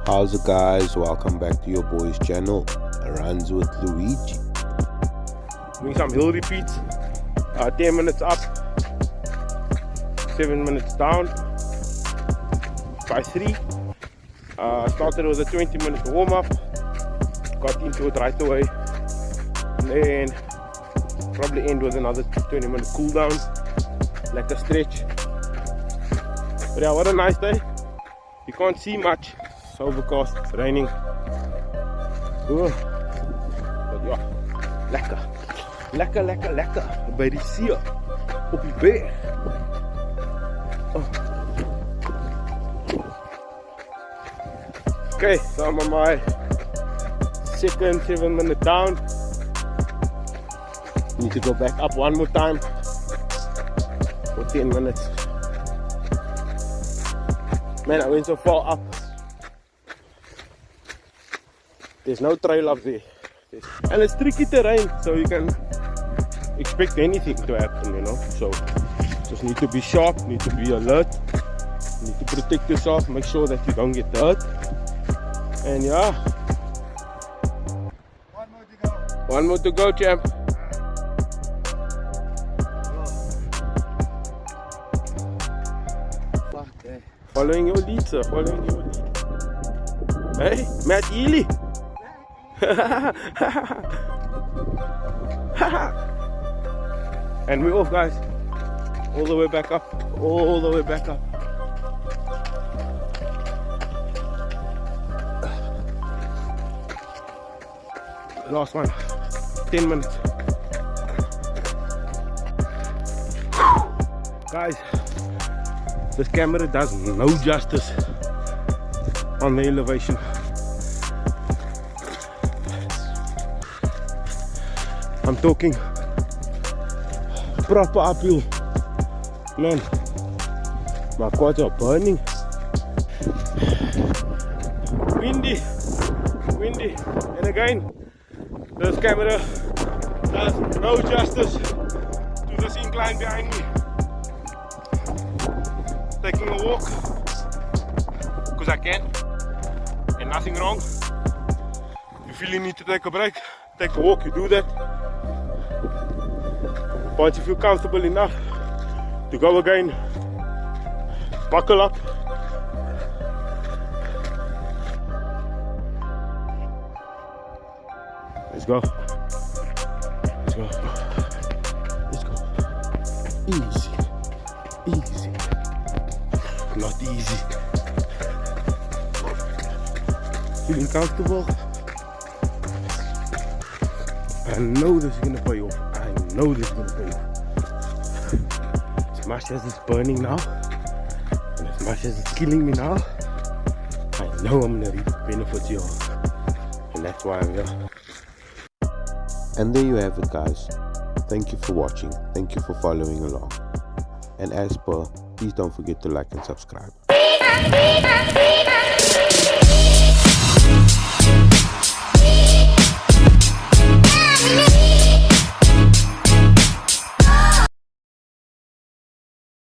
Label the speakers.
Speaker 1: How's it, guys? Welcome back to your boy's channel, Runs with Luigi.
Speaker 2: Doing some hill repeats. 10 minutes up, 7 minutes down by 3. Started with a 20-minute warm-up, got into it right away, and then probably end with another 20-minute cool down, like a stretch. But yeah, what a nice day. You can't see much, it's overcast, it's raining. But ja, lekker by die see op die berg. Okay, so I'm on my second 7-minute down. Need to go back up one more time for 10 minutes. Man, I went so far up. There's no trail up there. And it's tricky terrain, so you can expect anything to happen, you know. So just need to be sharp, need to be alert, need to protect yourself, make sure that you don't get hurt. And yeah, one more to go, champ. Following your lead, sir. Following your lead. Hey, Matt Ely. And we're off, guys. All the way back up. All the way back up. Last one. 10 minutes. Guys, this camera does no justice on the elevation. I'm talking proper uphill. Man, my quads are burning. Windy. And again, this camera does no justice to this incline behind me. Taking a walk because I can, and nothing wrong. If you feel you need to take a break, take a walk, you do that. But if you feel comfortable enough to go again, buckle up. Let's go. Let's go. Let's go. Easy. Not easy. Feeling comfortable? I know this is gonna pay off. As much as it's burning now, and as much as it's killing me now, I know I'm gonna reap the benefits here. And that's why I'm here.
Speaker 1: And there you have it, guys. Thank you for watching. Thank you for following along. And as per, please don't forget to like and subscribe.